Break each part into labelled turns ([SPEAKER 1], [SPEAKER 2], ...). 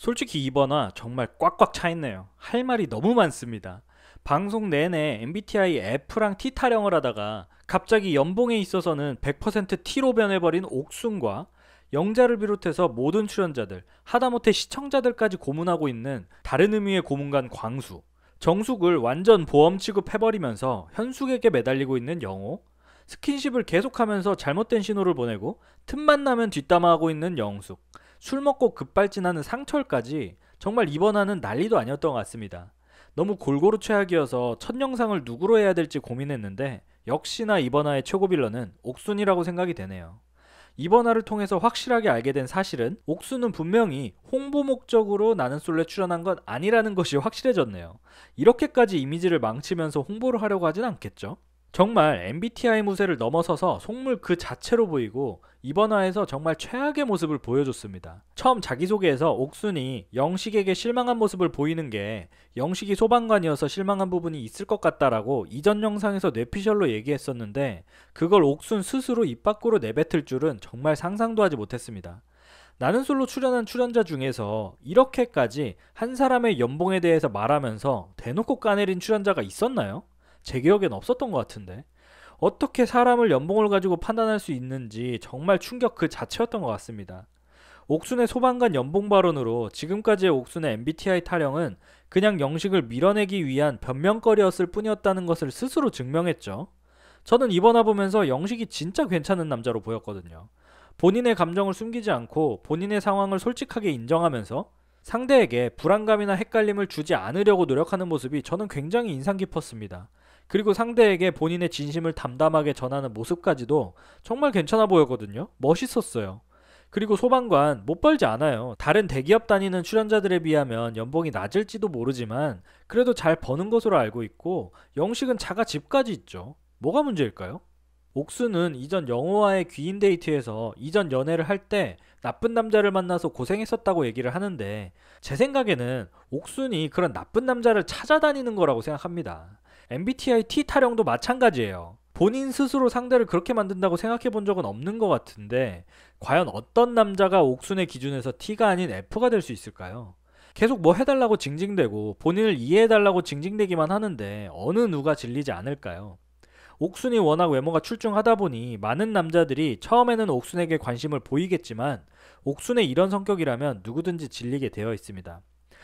[SPEAKER 1] 솔직히 이번화 정말 꽉꽉 차있네요. 할 말이 너무 많습니다. 방송 내내 MBTI F랑 T 타령을 하다가 갑자기 연봉에 있어서는 100% T로 변해버린 옥순과 영자를 비롯해서 모든 출연자들, 하다못해 시청자들까지 고문하고 있는 다른 의미의 고문관 광수, 정숙을 완전 보험 취급해버리면서 현숙에게 매달리고 있는 영호, 스킨십을 계속하면서 잘못된 신호를 보내고 틈만 나면 뒷담화하고 있는 영숙, 술 먹고 급발진하는 상철까지 정말 이번화는 난리도 아니었던 것 같습니다. 너무 골고루 최악이어서 첫 영상을 누구로 해야 될지 고민했는데 역시나 이번화의 최고 빌런은 옥순이라고 생각이 되네요. 이번화를 통해서 확실하게 알게 된 사실은 옥순은 분명히 홍보 목적으로 나는 솔로에 출연한 건 아니라는 것이 확실해졌네요. 이렇게까지 이미지를 망치면서 홍보를 하려고 하진 않겠죠? 정말 MBTI 무쇠를 넘어서서 속물 그 자체로 보이고 이번화에서 정말 최악의 모습을 보여줬습니다. 처음 자기소개에서 옥순이 영식에게 실망한 모습을 보이는 게 영식이 소방관이어서 실망한 부분이 있을 것 같다라고 이전 영상에서 뇌피셜로 얘기했었는데 그걸 옥순 스스로 입 밖으로 내뱉을 줄은 정말 상상도 하지 못했습니다. 나는 솔로 출연한 출연자 중에서 이렇게까지 한 사람의 연봉에 대해서 말하면서 대놓고 까내린 출연자가 있었나요? 제 기억엔 없었던 것 같은데 어떻게 사람을 연봉을 가지고 판단할 수 있는지 정말 충격 그 자체였던 것 같습니다. 옥순의 소방관 연봉 발언으로 지금까지의 옥순의 MBTI 타령은 그냥 영식을 밀어내기 위한 변명거리였을 뿐이었다는 것을 스스로 증명했죠. 저는 이번화 보면서 영식이 진짜 괜찮은 남자로 보였거든요. 본인의 감정을 숨기지 않고 본인의 상황을 솔직하게 인정하면서 상대에게 불안감이나 헷갈림을 주지 않으려고 노력하는 모습이 저는 굉장히 인상 깊었습니다. 그리고 상대에게 본인의 진심을 담담하게 전하는 모습까지도 정말 괜찮아 보였거든요. 멋있었어요. 그리고 소방관 못 벌지 않아요. 다른 대기업 다니는 출연자들에 비하면 연봉이 낮을지도 모르지만 그래도 잘 버는 것으로 알고 있고 영식은 자가 집까지 있죠. 뭐가 문제일까요? 옥수는 이전 영호와의 귀인 데이트에서 이전 연애를 할 때 나쁜 남자를 만나서 고생했었다고 얘기를 하는데 제 생각에는 옥순이 그런 나쁜 남자를 찾아다니는 거라고 생각합니다. MBTI T 타령도 마찬가지예요. 본인 스스로 상대를 그렇게 만든다고 생각해 본 적은 없는 것 같은데 과연 어떤 남자가 옥순의 기준에서 T가 아닌 F가 될 수 있을까요? 계속 뭐 해달라고 징징대고 본인을 이해해달라고 징징대기만 하는데 어느 누가 질리지 않을까요? 옥순이 워낙 외모가 출중하다 보니 많은 남자들이 처음에는 옥순에게 관심을 보이겠지만 옥순의 이런 성격이라면 누구든지 질리게 되어 있습니다.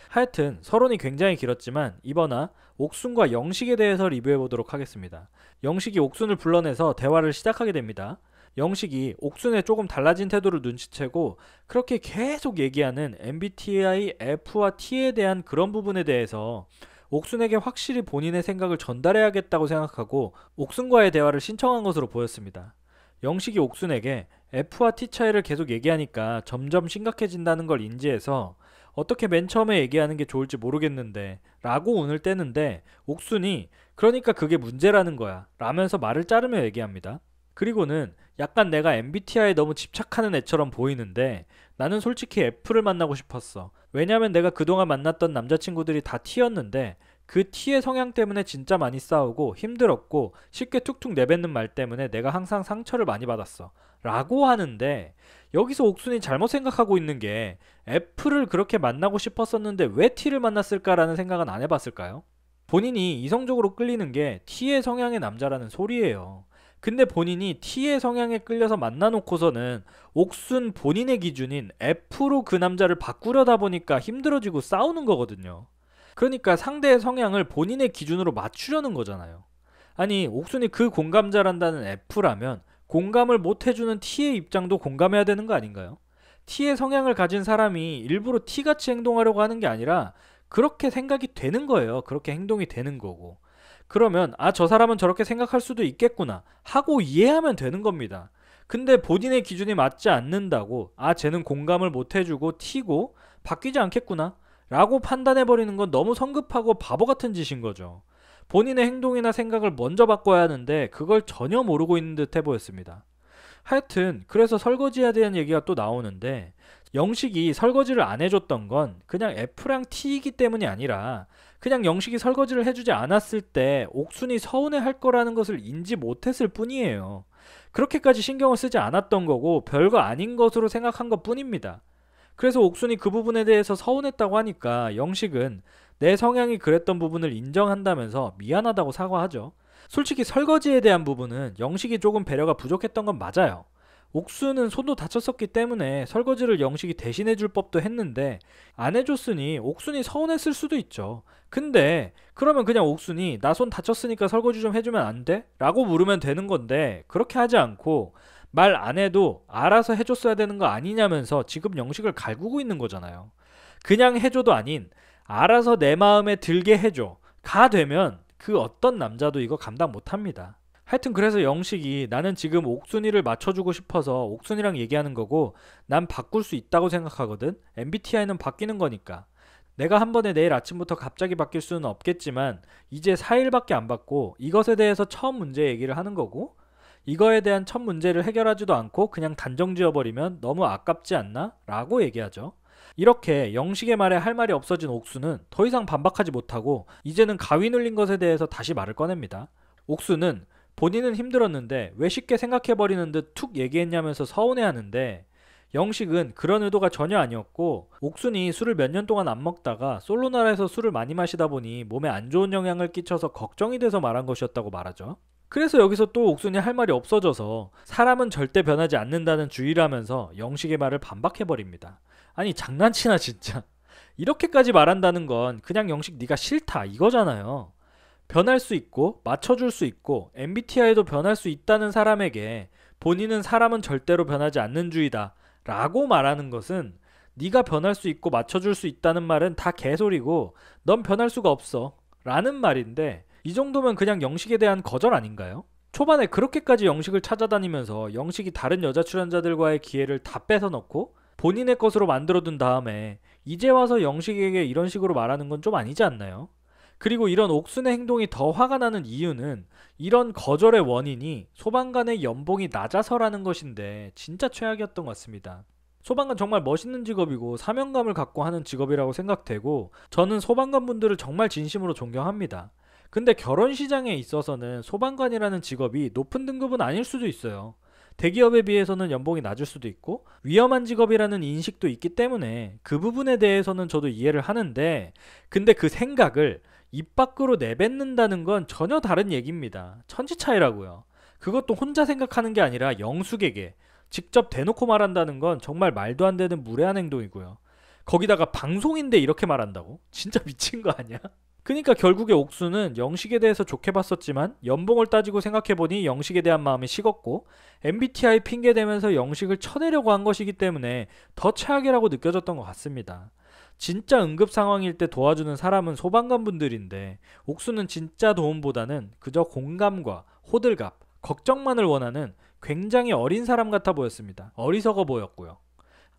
[SPEAKER 1] 하여튼 서론이 굉장히 길었지만 이번화 옥순과 영식에 대해서 리뷰해보도록 하겠습니다. 영식이 옥순을 불러내서 대화를 시작하게 됩니다. 영식이 옥순의 조금 달라진 태도를 눈치채고 그렇게 계속 얘기하는 MBTI F와 T에 대한 그런 부분에 대해서 옥순에게 확실히 본인의 생각을 전달해야겠다고 생각하고 옥순과의 대화를 신청한 것으로 보였습니다. 영식이 옥순에게 F와 T 차이를 계속 얘기하니까 점점 심각해진다는 걸 인지해서 어떻게 맨 처음에 얘기하는 게 좋을지 모르겠는데 라고 운을 떼는데 옥순이 그러니까 그게 문제라는 거야 라면서 말을 자르며 얘기합니다. 그리고는 약간 내가 MBTI에 너무 집착하는 애처럼 보이는데 나는 솔직히 F를 만나고 싶었어. 왜냐면 내가 그동안 만났던 남자친구들이 다 T였는데 그 T의 성향 때문에 진짜 많이 싸우고 힘들었고 쉽게 툭툭 내뱉는 말 때문에 내가 항상 상처를 많이 받았어 라고 하는데 여기서 옥순이 잘못 생각하고 있는 게 F를 그렇게 만나고 싶었었는데 왜 T를 만났을까라는 생각은 안 해봤을까요? 본인이 이성적으로 끌리는 게 T의 성향의 남자라는 소리예요. 근데 본인이 T의 성향에 끌려서 만나놓고서는 옥순 본인의 기준인 F로 그 남자를 바꾸려다 보니까 힘들어지고 싸우는 거거든요. 그러니까 상대의 성향을 본인의 기준으로 맞추려는 거잖아요. 아니 옥순이 그 공감자란다는 F라면 공감을 못 해주는 T의 입장도 공감해야 되는 거 아닌가요? T의 성향을 가진 사람이 일부러 T같이 행동하려고 하는 게 아니라 그렇게 생각이 되는 거예요. 그렇게 행동이 되는 거고. 그러면 아, 저 사람은 저렇게 생각할 수도 있겠구나 하고 이해하면 되는 겁니다. 근데 본인의 기준이 맞지 않는다고 아, 쟤는 공감을 못 해주고 T고 바뀌지 않겠구나 라고 판단해버리는 건 너무 성급하고 바보 같은 짓인 거죠. 본인의 행동이나 생각을 먼저 바꿔야 하는데 그걸 전혀 모르고 있는 듯해 보였습니다. 하여튼 그래서 설거지에 대한 얘기가 또 나오는데 영식이 설거지를 안 해줬던 건 그냥 F랑 T이기 때문이 아니라 그냥 영식이 설거지를 해주지 않았을 때 옥순이 서운해할 거라는 것을 인지 못했을 뿐이에요. 그렇게까지 신경을 쓰지 않았던 거고 별거 아닌 것으로 생각한 것 뿐입니다. 그래서 옥순이 그 부분에 대해서 서운했다고 하니까 영식은 내 성향이 그랬던 부분을 인정한다면서 미안하다고 사과하죠. 솔직히 설거지에 대한 부분은 영식이 조금 배려가 부족했던 건 맞아요. 옥수는 손도 다쳤었기 때문에 설거지를 영식이 대신해 줄 법도 했는데 안 해줬으니 옥순이 서운했을 수도 있죠. 근데 그러면 그냥 옥순이 나 손 다쳤으니까 설거지 좀 해주면 안 돼? 라고 물으면 되는 건데 그렇게 하지 않고 말 안 해도 알아서 해줬어야 되는 거 아니냐면서 지금 영식을 갈구고 있는 거잖아요. 그냥 해줘도 아닌 알아서 내 마음에 들게 해줘 가 되면 그 어떤 남자도 이거 감당 못합니다. 하여튼 그래서 영식이 나는 지금 옥순이를 맞춰주고 싶어서 옥순이랑 얘기하는 거고 난 바꿀 수 있다고 생각하거든. MBTI는 바뀌는 거니까. 내가 한 번에 내일 아침부터 갑자기 바뀔 수는 없겠지만 이제 4일밖에 안 받고 이것에 대해서 처음 문제 얘기를 하는 거고 이거에 대한 첫 문제를 해결하지도 않고 그냥 단정 지어버리면 너무 아깝지 않나? 라고 얘기하죠. 이렇게 영식의 말에 할 말이 없어진 옥수는 더 이상 반박하지 못하고 이제는 가위 눌린 것에 대해서 다시 말을 꺼냅니다. 옥수는 본인은 힘들었는데 왜 쉽게 생각해버리는 듯 툭 얘기했냐면서 서운해하는데 영식은 그런 의도가 전혀 아니었고 옥순이 술을 몇 년 동안 안 먹다가 솔로나라에서 술을 많이 마시다 보니 몸에 안 좋은 영향을 끼쳐서 걱정이 돼서 말한 것이었다고 말하죠. 그래서 여기서 또 옥순이 할 말이 없어져서 사람은 절대 변하지 않는다는 주의라면서 영식의 말을 반박해버립니다. 아니 장난치나 진짜. 이렇게까지 말한다는 건 그냥 영식 네가 싫다 이거잖아요. 변할 수 있고 맞춰줄 수 있고 MBTI도 변할 수 있다는 사람에게 본인은 사람은 절대로 변하지 않는 주의다 라고 말하는 것은 네가 변할 수 있고 맞춰줄 수 있다는 말은 다 개소리고 넌 변할 수가 없어 라는 말인데 이 정도면 그냥 영식에 대한 거절 아닌가요? 초반에 그렇게까지 영식을 찾아다니면서 영식이 다른 여자 출연자들과의 기회를 다 뺏어넣고 본인의 것으로 만들어둔 다음에 이제 와서 영식에게 이런 식으로 말하는 건 좀 아니지 않나요? 그리고 이런 옥순의 행동이 더 화가 나는 이유는 이런 거절의 원인이 소방관의 연봉이 낮아서라는 것인데 진짜 최악이었던 것 같습니다. 소방관 정말 멋있는 직업이고 사명감을 갖고 하는 직업이라고 생각되고 저는 소방관 분들을 정말 진심으로 존경합니다. 근데 결혼 시장에 있어서는 소방관이라는 직업이 높은 등급은 아닐 수도 있어요. 대기업에 비해서는 연봉이 낮을 수도 있고 위험한 직업이라는 인식도 있기 때문에 그 부분에 대해서는 저도 이해를 하는데 근데 그 생각을 입 밖으로 내뱉는다는 건 전혀 다른 얘기입니다. 천지 차이라고요. 그것도 혼자 생각하는 게 아니라 영숙에게 직접 대놓고 말한다는 건 정말 말도 안 되는 무례한 행동이고요. 거기다가 방송인데 이렇게 말한다고? 진짜 미친 거 아니야? 그러니까 결국에 옥수는 영식에 대해서 좋게 봤었지만 연봉을 따지고 생각해보니 영식에 대한 마음이 식었고 MBTI 핑계대면서 영식을 쳐내려고 한 것이기 때문에 더 최악이라고 느껴졌던 것 같습니다. 진짜 응급 상황일 때 도와주는 사람은 소방관 분들인데 옥수는 진짜 도움보다는 그저 공감과 호들갑, 걱정만을 원하는 굉장히 어린 사람 같아 보였습니다. 어리석어 보였고요.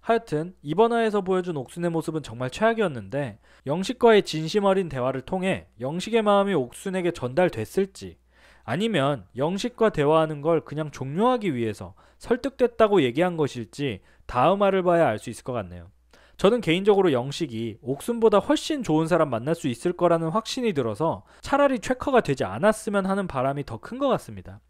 [SPEAKER 1] 하여튼 이번 화에서 보여준 옥순의 모습은 정말 최악이었는데 영식과의 진심 어린 대화를 통해 영식의 마음이 옥순에게 전달됐을지 아니면 영식과 대화하는 걸 그냥 종료하기 위해서 설득됐다고 얘기한 것일지 다음 화를 봐야 알 수 있을 것 같네요. 저는 개인적으로 영식이 옥순보다 훨씬 좋은 사람 만날 수 있을 거라는 확신이 들어서 차라리 최커가 되지 않았으면 하는 바람이 더 큰 것 같습니다.